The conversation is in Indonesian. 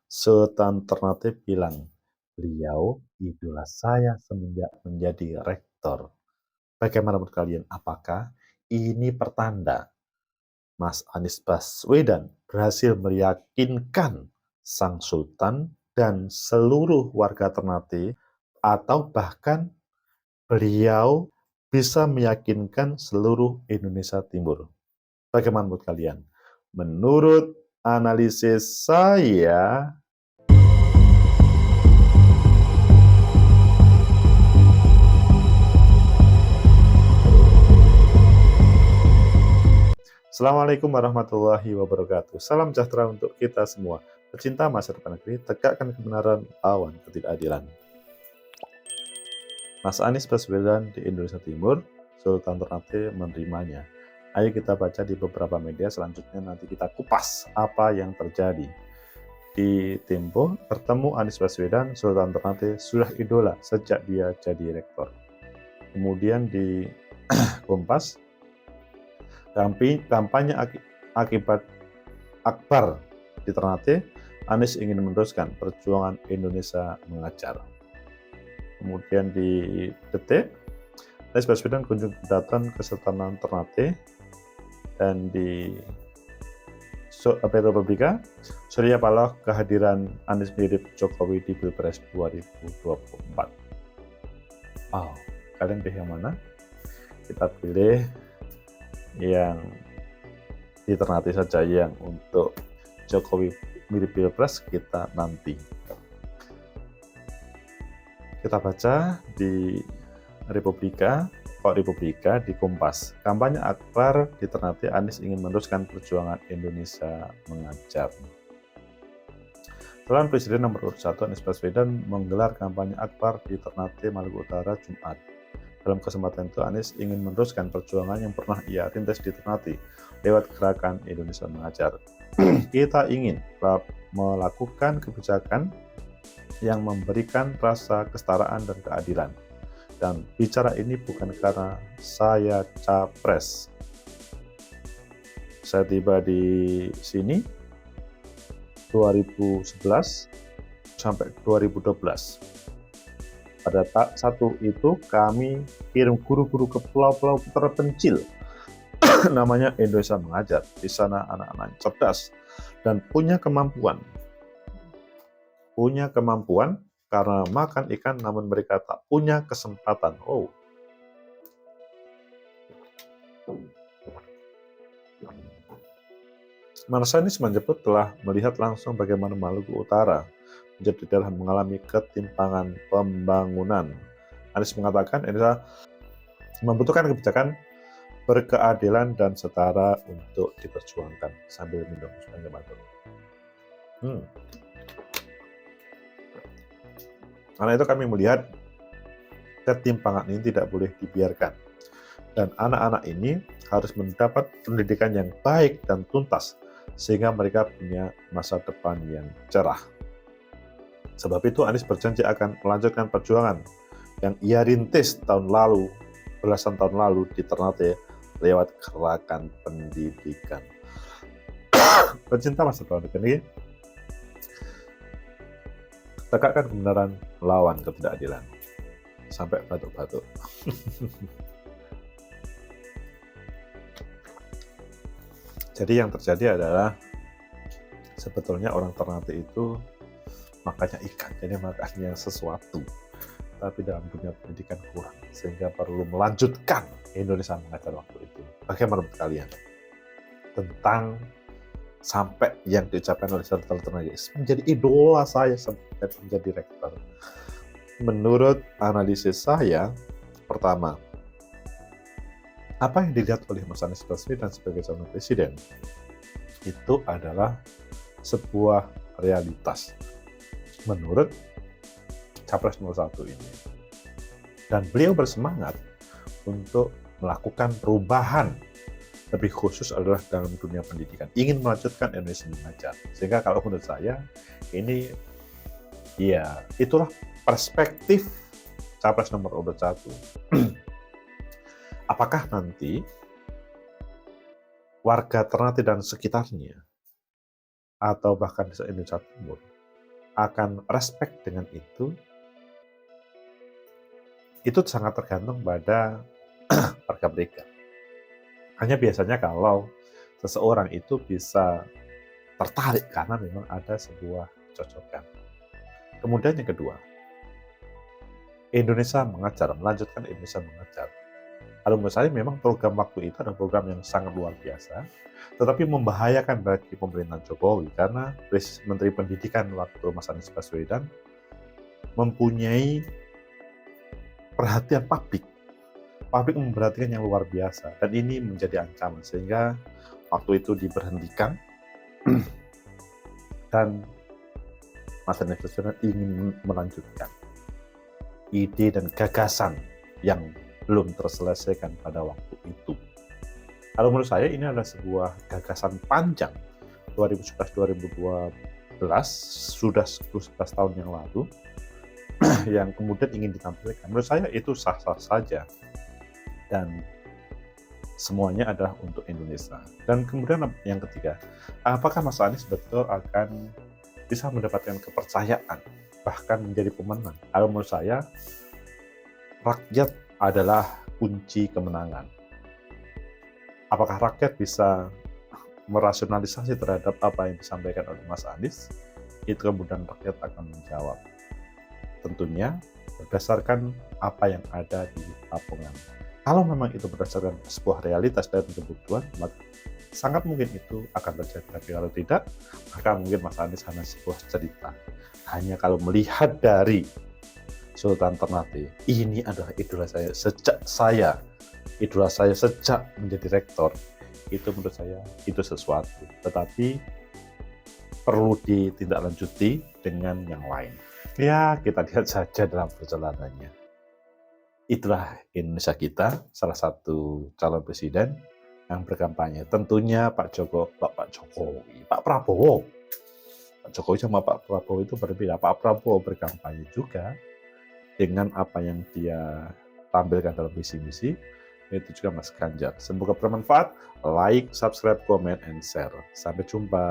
Sultan Ternate bilang, beliau idola saya semenjak menjadi rektor. Bagaimana menurut kalian? Apakah ini pertanda Mas Anies Baswedan berhasil meyakinkan sang sultan dan seluruh warga Ternate, atau bahkan beliau bisa meyakinkan seluruh Indonesia Timur? Bagaimana menurut kalian? Menurut analisis saya, Assalamualaikum warahmatullahi wabarakatuh. Salam sejahtera untuk kita semua. Pecinta masa depan negeri, tegakkan kebenaran, lawan ketidakadilan. Mas Anies Baswedan di Indonesia Timur, Sultan Ternate menerimanya. Ayo kita baca di beberapa media, selanjutnya nanti kita kupas apa yang terjadi. Di Tempo, bertemu Anies Baswedan, Sultan Ternate sudah idola sejak dia jadi rektor. Kemudian di Kompas, kampanye akibat akbar di Ternate, Anies ingin meneruskan perjuangan Indonesia mengajar. Kemudian di Detik, Anies Baswedan kunjung datang ke Sultanan Ternate. Dan di Republika, Surya Paloh kehadiran Anies mirip Jokowi di Pilpres 2024. Oh, kalian pilih yang mana? Kita pilih yang di Ternate saja, yang untuk Jokowi mirip Pilpres kita nanti. Kita baca di Republika di Kompas. Kampanye akbar di Ternate, Anies ingin meneruskan perjuangan Indonesia mengajar. Calon Presiden nomor urut 1 Anies Baswedan menggelar kampanye akbar di Ternate, Maluku Utara, Jumat. Dalam kesempatan itu, Anies ingin meneruskan perjuangan yang pernah ia rintis di Ternate lewat gerakan Indonesia Mengajar. Kita ingin melakukan kebijakan yang memberikan rasa kesetaraan dan keadilan. Dan bicara ini bukan karena saya capres. Saya tiba di sini 2011 sampai 2012. Pada saat itu kami kirim guru-guru ke pulau-pulau terpencil namanya Indonesia Mengajar. Di sana anak-anak cerdas dan punya kemampuan karena makan ikan, namun mereka tak punya kesempatan. Mas Anies menyebut telah melihat langsung bagaimana Maluku Utara menjadi daerah mengalami ketimpangan pembangunan. Anies mengatakan Indonesia membutuhkan kebijakan berkeadilan dan setara untuk diperjuangkan, sambil minum supaya batuk. Karena itu kami melihat ketimpangan ini tidak boleh dibiarkan. Dan anak-anak ini harus mendapat pendidikan yang baik dan tuntas, sehingga mereka punya masa depan yang cerah. Sebab itu Anies berjanji akan melanjutkan perjuangan yang ia rintis belasan tahun lalu di Ternate lewat gerakan pendidikan. Pecinta masa depan negeri, tegakkan kebenaran, lawan ketidakadilan. Sampai batuk-batuk. Jadi yang terjadi adalah sebetulnya orang Ternate itu makanya ikan, jadi makanya sesuatu. Tapi dalam dunia pendidikan kurang, sehingga perlu melanjutkan Indonesia Mengajar waktu itu. Bagaimana menurut kalian tentang sampai yang diucapkan oleh Sultan Ternate menjadi idola saya sampai menjadi rektor? Menurut analisis saya, pertama, apa yang dilihat oleh Mas Anies Baswedan sebagai calon presiden itu adalah sebuah realitas menurut Capres nomor 1 ini. Dan beliau bersemangat untuk melakukan perubahan, lebih khusus adalah dalam dunia pendidikan. Ingin melanjutkan Indonesia Mengajar. Sehingga kalau menurut saya, ini ya itulah perspektif Capres nomor urut 1. Apakah nanti warga Ternate dan sekitarnya, atau bahkan di Indonesia Timur, akan respect dengan itu sangat tergantung pada warga mereka. Hanya biasanya kalau seseorang itu bisa tertarik karena memang ada sebuah kecocokan. Kemudian yang kedua, Indonesia Mengajar, melanjutkan Indonesia Mengajar. Kalau menurut saya memang program waktu itu adalah program yang sangat luar biasa, tetapi membahayakan bagi pemerintahan Jokowi karena Menteri Pendidikan waktu Mas Anies Baswedan mempunyai perhatian publik memperhatikan yang luar biasa, dan ini menjadi ancaman sehingga waktu itu diberhentikan dan Mas Anies Baswedan ingin melanjutkan ide dan gagasan yang belum terselesaikan pada waktu itu. Kalau menurut saya ini adalah sebuah gagasan panjang 2011-2012, sudah 10-11 tahun yang lalu, yang kemudian ingin ditampilkan. Menurut saya itu sah-sah saja dan semuanya adalah untuk Indonesia. Dan kemudian yang ketiga, apakah Mas Anies betul akan bisa mendapatkan kepercayaan bahkan menjadi pemenang? Kalau menurut saya, rakyat adalah kunci kemenangan. Apakah rakyat bisa merasionalisasi terhadap apa yang disampaikan oleh Mas Anies? Itu kemudian rakyat akan menjawab. Tentunya berdasarkan apa yang ada di lapangan. Kalau memang itu berdasarkan sebuah realitas dan kebutuhan, maka sangat mungkin itu akan terjadi. Tapi kalau tidak, maka mungkin Mas Anies hanya sebuah cerita. Hanya kalau melihat dari Sultan Ternate, ini adalah idola saya sejak menjadi rektor. Itu menurut saya itu sesuatu, tetapi perlu ditindaklanjuti dengan yang lain. Ya, kita lihat saja dalam perjalanannya. Itulah Indonesia kita, salah satu calon presiden yang berkampanye. Tentunya Pak Prabowo. Pak Jokowi sama Pak Prabowo itu berbeda. Pak Prabowo berkampanye juga dengan apa yang dia tampilkan dalam visi-misi, itu juga Mas Ganjar. Semoga bermanfaat. Like, subscribe, comment, and share. Sampai jumpa.